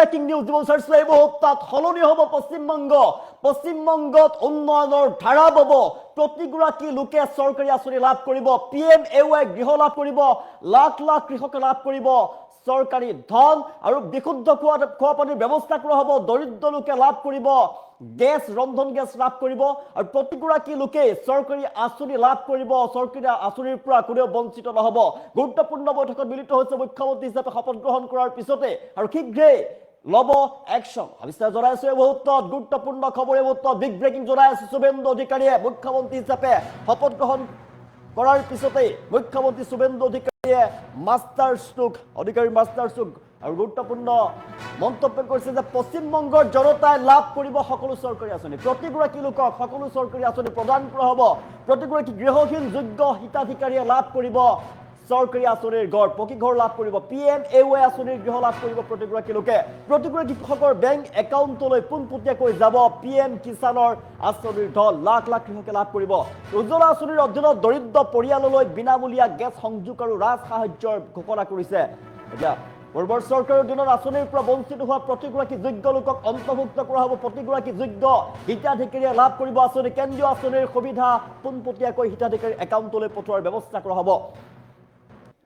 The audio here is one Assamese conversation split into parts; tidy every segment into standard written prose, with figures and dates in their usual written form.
ব্ৰেকিং নিউজ দিব বিচাৰিছো এই মুহূৰ্তত সলনি হ'ব পশ্চিমবংগত উন্নয়নৰ ধাৰা বব প্ৰতিগৰাকী লোকে চৰকাৰী আঁচনি লাভ কৰিব PMAY গৃহ লাভ কৰিব লাখ লাখ কৃষকে লাভ কৰিব চৰকাৰী ধন আৰু বিশুদ্ধ খোৱা পানীৰ ব্যৱস্থা কৰা হ'ব দৰিদ্ৰ লোকে লাভ কৰিব গেছ ৰন্ধন গেছ লাভ কৰিব আৰু প্ৰতিগৰাকী লোকে চৰকাৰী আঁচনি লাভ কৰিব চৰকাৰী আঁচনিৰ পৰা কোনেও বঞ্চিত নহব গুৰুত্বপূৰ্ণ বৈঠকত মিলিত হৈছে মুখ্যমন্ত্ৰী হিচাপে শপত গ্ৰহণ কৰাৰ পিছতে আৰু শীঘ্ৰেই লব একশন আবিষ্কাৰ জনাইছে এই মুহূৰ্তত গুৰুত্বপূৰ্ণ খবৰ এই মুহূৰ্তত বিগ ব্ৰেকিং জনাইছে শুভেন্দু অধিকাৰীয়ে মুখ্যমন্ত্ৰী হিচাপে শপত গ্ৰহণ কৰাৰ পিছতে মুখ্যমন্ত্ৰী শুভেন্দু অধিকাৰীয়ে মাষ্টাৰ ষ্ট্ৰোক আৰু গুৰুত্বপূৰ্ণ মন্তব্য কৰিছে যে পশ্চিমবংগৰ জনতাই লাভ কৰিব সকলো চৰকাৰী আঁচনি প্ৰতিগৰাকী লোকক সকলো চৰকাৰী আঁচনি প্ৰদান কৰা হ'ব প্ৰতিগৰাকী গৃহহীন যোগ্য হিতাধিকাৰীয়ে লাভ কৰিব চৰকাৰী আঁচনিৰ গড় পকী ঘৰ লাভ কৰিব PMAY আঁচনিৰ গৃহ লাভ কৰিব প্ৰতিগৰাকী লোকে প্ৰতিগৰাকী কৃষকৰ বেংক একাউণ্টলৈ পোনপটীয়াকৈ যাব PM কিষাণৰ আঁচনিৰ ধন লাখ লাখ কৃষকে লাভ কৰিব উজ্জ্বলা আঁচনিৰ অধীনত দৰিদ্ৰ পৰিয়াললৈ বিনামূলীয়া গেছ সংযোগ আৰু ৰাজ সাহায্যৰ ঘোষণা কৰিছে এতিয়া পূৰ্বৰ চৰকাৰৰ দিনত আঁচনিৰ পৰা বঞ্চিত হোৱা প্ৰতিগৰাকী যোগ্য লোকক অন্তৰ্ভুক্ত কৰা হ'ব প্ৰতিগৰাকী যোগ্য হিতাধিকাৰীয়ে লাভ কৰিব আঁচনি কেন্দ্ৰীয় আঁচনিৰ সুবিধা পোনপটীয়াকৈ হিতাধিকাৰীৰ একাউণ্টলৈ পঠোৱাৰ ব্যৱস্থা কৰা হ'ব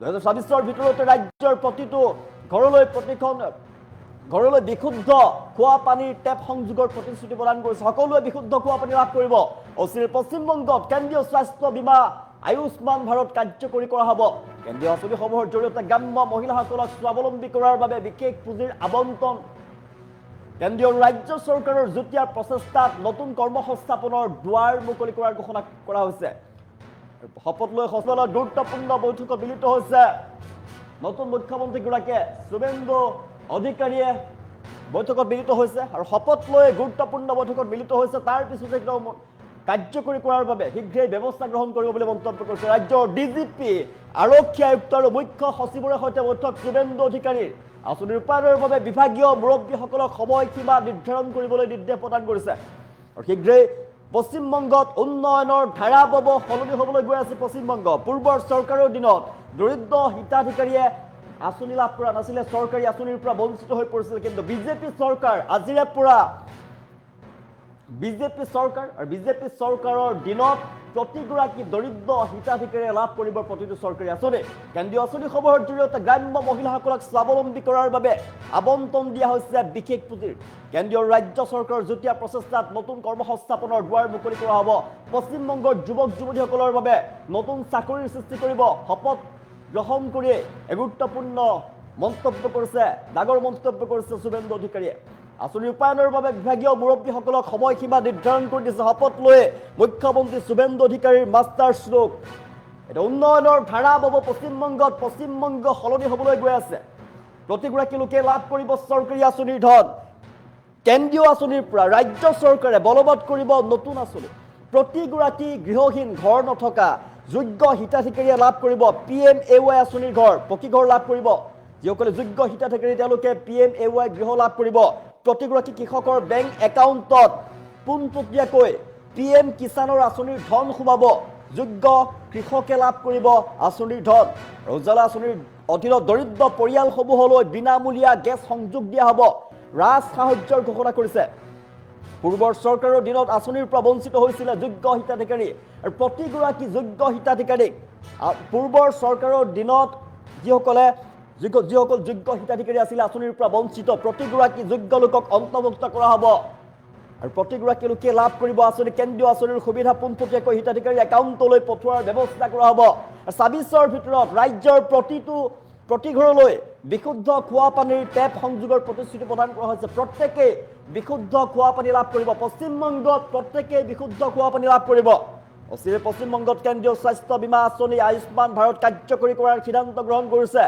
2024 ভিতৰতে ৰাজ্যৰ প্ৰতিটো ঘৰলৈ বিশুদ্ধ খোৱা পানীৰ টেপ সংযোগৰ প্ৰতিশ্ৰুতি প্ৰদান কৰিছে সকলোৱে বিশুদ্ধ খোৱা পানী লাভ কৰিব অচিৰ পশ্চিমবংগত কেন্দ্ৰীয় স্বাস্থ্য বীমা আয়ুষ্মান ভাৰত কাৰ্যকৰী কৰা হ'ব কেন্দ্ৰীয় আঁচনিসমূহৰ জৰিয়তে গ্ৰাম্য মহিলাসকলক স্বাৱলম্বী কৰাৰ বাবে বিশেষ পুঁজিৰ আবণ্টন কেন্দ্ৰীয় ৰাজ্য চৰকাৰৰ যুটীয়া প্ৰচেষ্টাত নতুন কৰ্মসংস্থাপনৰ দুৱাৰ মুকলি কৰাৰ ঘোষণা কৰা হৈছে শপত লৈ সচিবালয়ত গুৰুত্বপূৰ্ণ বৈঠকত মিলিত হৈছে নতুন মুখ্যমন্ত্ৰীগৰাকীয়ে শুভেন্দু অধিকাৰীয়ে বৈঠকত মিলিত হৈছে আৰু শপত লৈ গুৰুত্বপূৰ্ণ বৈঠকত মিলিত হৈছে তাৰ পিছতে কাৰ্যকৰী কৰাৰ বাবে শীঘ্ৰেই ব্যৱস্থা গ্ৰহণ কৰিব বুলি মন্তব্য কৰিছে ৰাজ্যৰ DGP আৰক্ষী আয়ুক্ত আৰু মুখ্য সচিবৰে সৈতে বৈঠক শুভেন্দু অধিকাৰীৰ আঁচনি ৰূপায়ণৰ বাবে বিভাগীয় মুৰব্বীসকলক সময়সীমা নিৰ্ধাৰণ কৰিবলৈ নিৰ্দেশ প্ৰদান কৰিছে আৰু শীঘ্ৰেই পশ্চিমবংগত উন্নয়নৰ ধাৰা বব সলনি হ'বলৈ গৈ আছে পশ্চিমবংগ পূৰ্বৰ চৰকাৰৰ দিনত দৰিদ্ৰ হিতাধিকাৰীয়ে আঁচনি লাভ কৰা নাছিলে চৰকাৰী আঁচনিৰ পৰা বঞ্চিত হৈ পৰিছিল কিন্তু বিজেপি চৰকাৰ আজিৰে পৰা বিজেপি চৰকাৰৰ দিনত প্ৰতিগৰাকী দৰিদ্ৰ হিতাধিকাৰীয়ে লাভ কৰিব প্ৰতিটো চৰকাৰী আঁচনি কেন্দ্ৰীয় আঁচনিসমূহৰ জৰিয়তে গ্ৰাম্য মহিলাসকলক স্বাৱলম্বী কৰাৰ বাবে আবণ্টন দিয়া হৈছে বিশেষ পুঁজিৰ কেন্দ্ৰীয় ৰাজ্য চৰকাৰৰ যুটীয়া প্ৰচেষ্টাত নতুন কৰ্মসংস্থাপনৰ দুৱাৰ মুকলি কৰা হ'ব পশ্চিমবংগৰ যুৱক যুৱতীসকলৰ বাবে নতুন চাকৰিৰ সৃষ্টি কৰিব শপত গ্ৰহণ কৰি গুৰুত্বপূৰ্ণ মন্তব্য কৰিছে ডাঙৰ মন্তব্য কৰিছে শুভেন্দু অধিকাৰীয়ে আঁচনি ৰূপায়ণৰ বাবে বিভাগীয় মুৰব্বীসকলক সময়সীমা নিৰ্ধাৰণ কৰি দিছে শপত লৈ মুখ্যমন্ত্ৰী শুভেন্দু অধিকাৰীৰ মাষ্টাৰ ষ্ট্ৰোক এটা উন্নয়নৰ ধাৰা বব পশ্চিমবংগ সলনি হ'বলৈ গৈ আছে প্ৰতিগৰাকী লোকে লাভ কৰিব চৰকাৰী আঁচনিৰ ধন কেন্দ্ৰীয় আঁচনিৰ পৰা ৰাজ্য চৰকাৰে বলবৎ কৰিব নতুন আঁচনি প্ৰতিগৰাকী গৃহহীন ঘৰ নথকা যোগ্য হিতাধিকাৰীয়ে লাভ কৰিব PMAY আঁচনিৰ ঘৰ পকী ঘৰ লাভ কৰিব যিসকলে যোগ্য হিতাধিকাৰী তেওঁলোকে PMAY গৃহ লাভ কৰিব প্ৰতিগৰাকী কৃষকৰ বেংক একাউণ্টত পোনপটীয়াকৈ PM কিষাণৰ আঁচনিৰ ধন সোমাব যোগ্য কৃষকে লাভ কৰিব আঁচনিৰ ধন উজ্জ্বলা আঁচনিৰ অধীনত দৰিদ্ৰ পৰিয়ালসমূহলৈ বিনামূলীয়া গেছ সংযোগ দিয়া হ'ব ৰাজ সাহায্যৰ ঘোষণা কৰিছে পূৰ্বৰ চৰকাৰৰ দিনত আঁচনিৰ পৰা বঞ্চিত হৈছিল যোগ্য হিতাধিকাৰী আৰু প্ৰতিগৰাকী যোগ্য হিতাধিকাৰীক পূৰ্বৰ চৰকাৰৰ দিনত যিসকল যোগ্য হিতাধিকাৰী আছিল আঁচনিৰ পৰা বঞ্চিত প্ৰতিগৰাকী যোগ্য লোকক অন্তৰ্ভুক্ত কৰা হ'ব আৰু প্ৰতিগৰাকী লোকে লাভ কৰিব আঁচনি কেন্দ্ৰীয় আঁচনিৰ সুবিধা পোনপটীয়াকৈ হিতাধিকাৰীৰ একাউণ্টলৈ পঠোৱাৰ ব্যৱস্থা কৰা হ'ব ২৬ৰ ভিতৰত ৰাজ্যৰ প্ৰতি ঘৰলৈ বিশুদ্ধ খোৱা পানীৰ টেপ সংযোগৰ প্ৰতিশ্ৰুতি প্ৰদান কৰা হৈছে প্ৰত্যেকেই বিশুদ্ধ খোৱা পানী লাভ কৰিব পশ্চিমবংগত প্ৰত্যেকেই বিশুদ্ধ খোৱা পানী লাভ কৰিব অচিৰে পশ্চিমবংগত কেন্দ্ৰীয় স্বাস্থ্য বীমা আঁচনি আয়ুষ্মান ভাৰত কাৰ্যকৰী কৰাৰ সিদ্ধান্ত গ্ৰহণ কৰিছে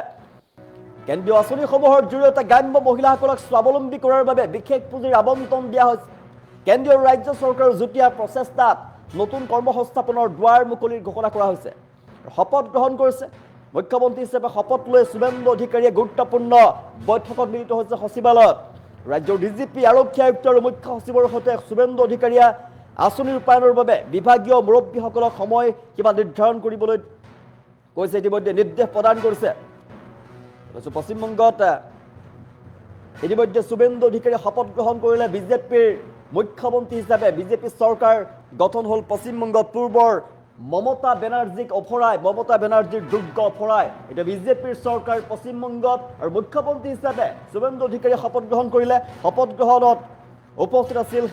কেন্দ্ৰীয় আঁচনিসমূহৰ জৰিয়তে গ্ৰাম্য মহিলাসকলক স্বাৱলম্বী কৰাৰ বাবে বিশেষ পুঁজিৰ আবণ্টন দিয়া হৈছে কেন্দ্ৰীয় ৰাজ্য চৰকাৰৰ যুটীয়া প্ৰচেষ্টাত নতুন কৰ্মসংস্থাপনৰ দুৱাৰ মুকলিৰ ঘোষণা কৰা হৈছে শপত গ্ৰহণ কৰিছে মুখ্যমন্ত্ৰী হিচাপে শপত লৈ শুভেন্দু অধিকাৰীয়ে গুৰুত্বপূৰ্ণ বৈঠকত মিলিত হৈছে সচিবালয়ত ৰাজ্যৰ DGP আৰক্ষী আয়ুক্ত আৰু মুখ্য সচিবৰ সৈতে শুভেন্দু অধিকাৰীয়ে আঁচনি ৰূপায়ণৰ বাবে বিভাগীয় মুৰব্বীসকলক সময়সীমা নিৰ্ধাৰণ কৰিবলৈ কৈছে ইতিমধ্যে নিৰ্দেশ প্ৰদান কৰিছে পশ্চিমবংগত ইতিমধ্যে শুভেন্দু অধিকাৰী শপত গ্ৰহণ কৰিলে বিজেপিৰ মুখ্যমন্ত্ৰী হিচাপে বিজেপি চৰকাৰ গঠন হ'ল পশ্চিমবংগত পূৰ্বৰ মমতা বেনাৰ্জীক অফৰাই মমতা বেনাৰ্জীৰ দুৰ্গ অফৰাই এতিয়া বিজেপিৰ চৰকাৰ পশ্চিমবংগত আৰু মুখ্যমন্ত্ৰী হিচাপে শুভেন্দু অধিকাৰীয়ে শপত গ্ৰহণ কৰিলে শপত গ্ৰহণত উপস্থিত আছিল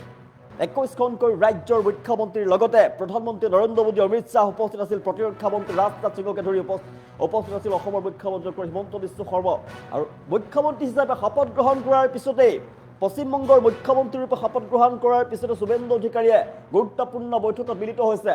21খনকৈ ৰাজ্যৰ মুখ্যমন্ত্ৰীৰ লগতে প্ৰধানমন্ত্ৰী নৰেন্দ্ৰ মোদী অমিত শ্বাহ উপস্থিত আছিল প্ৰতিৰক্ষা মন্ত্ৰী ৰাজনাথ সিঙকে ধৰি উপস্থিত আছিল অসমৰ মুখ্যমন্ত্ৰী হিমন্ত বিশ্ব শৰ্মা আৰু মুখ্যমন্ত্ৰী হিচাপে শপত গ্ৰহণ কৰাৰ পিছতেই পশ্চিমবংগৰ মুখ্যমন্ত্ৰী ৰূপে শপত গ্ৰহণ কৰাৰ পিছতে শুভেন্দু অধিকাৰীয়ে গুৰুত্বপূৰ্ণ বৈঠকত মিলিত হৈছে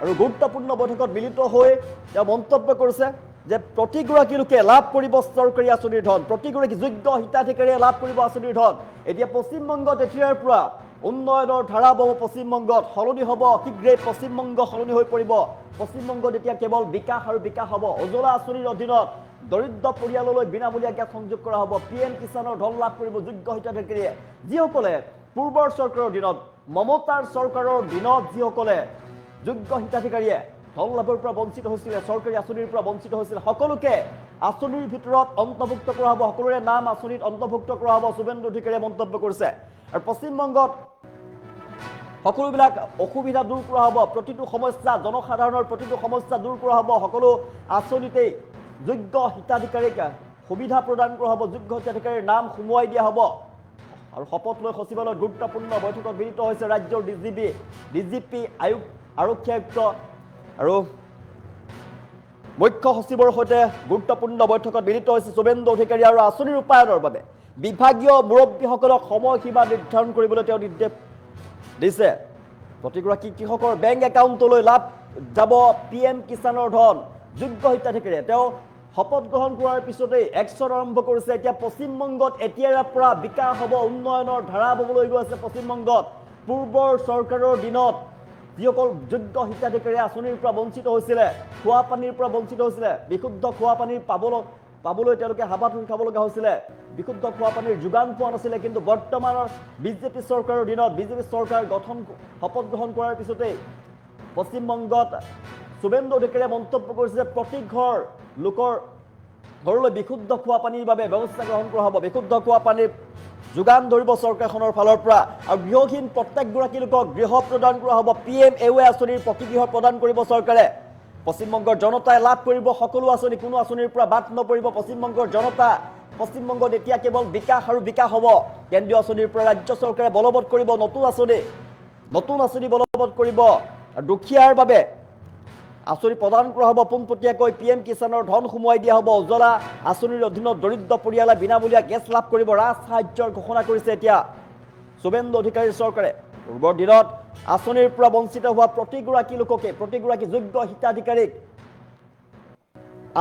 আৰু গুৰুত্বপূৰ্ণ বৈঠকত মিলিত হৈ তেওঁ মন্তব্য কৰিছে যে প্ৰতিগৰাকী লোকে লাভ কৰিব চৰকাৰী আঁচনিৰ ধন প্ৰতিগৰাকী যোগ্য হিতাধিকাৰীয়ে লাভ কৰিব আঁচনিৰ ধন এতিয়া পশ্চিমবংগত এতিয়াৰ পৰা উন্নয়নৰ ধাৰা বব পশ্চিমবংগত সলনি হ'ব শীঘ্ৰেই পশ্চিমবংগ সলনি হৈ পৰিব পশ্চিমবংগত এতিয়া কেৱল বিকাশ আৰু বিকাশ হ'ব উজ্জ্বলা আঁচনিৰ অধীনত দৰিদ্ৰ পৰিয়াললৈ বিনামূলীয়া গেছ সংযোগ কৰা হ'ব পিএম কিষাণৰ ধন লাভ কৰিব যোগ্য হিতাধিকাৰীয়ে যিসকলে পূৰ্বৰ চৰকাৰৰ দিনত মমতাৰ চৰকাৰৰ দিনত যিসকলে যোগ্য হিতাধিকাৰীয়ে ধন লাভৰ পৰা বঞ্চিত হৈছিল চৰকাৰী আঁচনিৰ পৰা বঞ্চিত হৈছিল সকলোকে আঁচনিৰ ভিতৰত অন্তৰ্ভুক্ত কৰা হ'ব সকলোৰে নাম আঁচনিত অন্তৰ্ভুক্ত কৰা হ'ব শুভেন্দু অধিকাৰীয়ে মন্তব্য কৰিছে আৰু পশ্চিমবংগত সকলোবিলাক অসুবিধা দূৰ কৰা হ'ব প্ৰতিটো সমস্যা জনসাধাৰণৰ প্ৰতিটো সমস্যা দূৰ কৰা হ'ব সকলো আঁচনিতেই যোগ্য হিতাধিকাৰীক সুবিধা প্ৰদান কৰা হ'ব যোগ্য হিতাধিকাৰীৰ নাম সুমুৱাই দিয়া হ'ব আৰু শপত লৈ সচিবালয়ত গুৰুত্বপূৰ্ণ বৈঠকত মিলিত হৈছে ৰাজ্যৰ ডিজিপি আৰক্ষী আয়ুক্ত আৰু মুখ্য সচিবৰ সৈতে গুৰুত্বপূৰ্ণ বৈঠকত মিলিত হৈছে শুভেন্দু অধিকাৰী আৰু আঁচনি ৰূপায়ণৰ বাবে বিভাগীয় মুৰব্বীসকলক সময়সীমা নিৰ্ধাৰণ কৰিবলৈ তেওঁ নিৰ্দেশ দিছে প্ৰতিগৰাকী কৃষকৰ বেংক একাউণ্টলৈ লাভ যাব পিএম কিষাণৰ ধন যোগ্য হিতাধিকাৰীয়ে তেওঁ শপত গ্ৰহণ কৰাৰ পিছতেই একশ্যন আৰম্ভ কৰিছে এতিয়া পশ্চিমবংগত এতিয়াৰ পৰা বিকাশ হ'ব উন্নয়নৰ ধাৰা ববলৈ গৈ আছে পশ্চিমবংগত পূৰ্বৰ চৰকাৰৰ দিনত যিসকল যোগ্য হিতাধিকাৰী আঁচনিৰ পৰা বঞ্চিত হৈছিলে খোৱা পানীৰ পৰা বঞ্চিত হৈছিলে বিশুদ্ধ খোৱা পানী পাবলৈ তেওঁলোকে হাবাথুৰি খাব লগা হৈছিলে বিশুদ্ধ খোৱা পানীৰ যোগান পোৱা নাছিলে কিন্তু বৰ্তমানৰ বিজেপি চৰকাৰৰ দিনত বিজেপি চৰকাৰ গঠন শপত গ্ৰহণ কৰাৰ পিছতেই পশ্চিমবংগত শুভেন্দু অধিকাৰীয়ে মন্তব্য কৰিছে যে প্ৰতি ঘৰ লোকৰ ঘৰলৈ বিশুদ্ধ খোৱা পানীৰ বাবে ব্যৱস্থা গ্ৰহণ কৰা হ'ব বিশুদ্ধ খোৱা পানীৰ যোগান ধৰিব চৰকাৰখনৰ ফালৰ পৰা আৰু গৃহহীন প্ৰত্যেকগৰাকী লোকক গৃহ প্ৰদান কৰা হ'ব PMAY আঁচনিৰ প্ৰতিগৃহ প্ৰদান কৰিব চৰকাৰে পশ্চিমবংগৰ জনতাই লাভ কৰিব সকলো আঁচনি কোনো আঁচনিৰ পৰা বাদ নপৰিব পশ্চিমবংগৰ জনতা পশ্চিমবংগত এতিয়া কেৱল বিকাশ আৰু বিকাশ হ'ব কেন্দ্ৰীয় আঁচনিৰ পৰা ৰাজ্য চৰকাৰে বলবৎ কৰিব নতুন আঁচনি বলবৎ কৰিব আৰু দুখীয়াৰ বাবে আঁচনি প্ৰদান কৰা হ'ব পোনপটীয়াকৈ পিএম কিষাণৰ ধন সুমুৱাই দিয়া হ'ব উজ্জ্বলা আঁচনিৰ অধীনত দৰিদ্ৰ পৰিয়ালে বিনামূলীয়া গেছ লাভ কৰিব ৰাজ সাহায্যৰ ঘোষণা কৰিছে এতিয়া শুভেন্দু অধিকাৰীৰ চৰকাৰে পূৰ্বৰ দিনত আঁচনিৰ পৰা বঞ্চিত হোৱা প্ৰতিগৰাকী লোককে প্ৰতিগৰাকী যোগ্য হিতাধিকাৰীক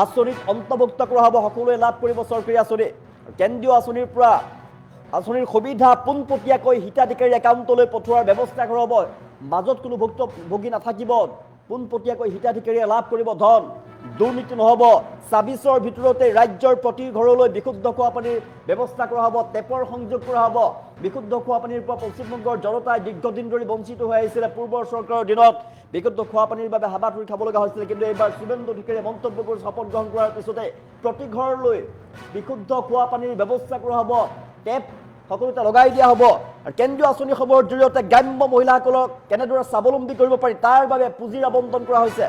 আঁচনিত অন্তৰ্ভুক্ত কৰা হ'ব সকলোৱে লাভ কৰিব চৰকাৰী আঁচনি কেন্দ্ৰীয় আঁচনিৰ পৰা আঁচনিৰ সুবিধা পোনপটীয়াকৈ হিতাধিকাৰীৰ একাউণ্টলৈ পঠোৱাৰ ব্যৱস্থা কৰা হ'ব মাজত কোনো ভুক্তভোগী নাথাকিব পোনপটীয়াকৈ হিতাধিকাৰীয়ে লাভ কৰিব ধন দুৰ্নীতি নহ'ব ২৬ৰ ভিতৰতে ৰাজ্যৰ প্ৰতি ঘৰলৈ বিশুদ্ধ খোৱা পানীৰ ব্যৱস্থা কৰা হ'ব টেপৰ সংযোগ কৰা হ'ব বিশুদ্ধ খোৱা পানীৰ পৰা পশ্চিমবংগৰ জনতাই দীৰ্ঘদিন ধৰি বঞ্চিত হৈ আহিছিলে পূৰ্বৰ চৰকাৰৰ দিনত বিশুদ্ধ খোৱা পানীৰ বাবে হাবাথুৰি খাব লগা হৈছিলে কিন্তু এইবাৰ শুভেন্দু অধিকাৰীয়ে মন্তব্য কৰি শপত গ্ৰহণ কৰাৰ পিছতে প্ৰতি ঘৰলৈ বিশুদ্ধ খোৱা পানীৰ ব্যৱস্থা কৰা হ'ব টেপ সকলোতে লগাই দিয়া হ'ব আৰু কেন্দ্ৰীয় আঁচনিসমূহৰ জৰিয়তে গ্ৰাম্য মহিলাসকলক কেনেদৰে স্বাৱলম্বী কৰিব পাৰি তাৰ বাবে পুঁজিৰ আবণ্টন কৰা হৈছে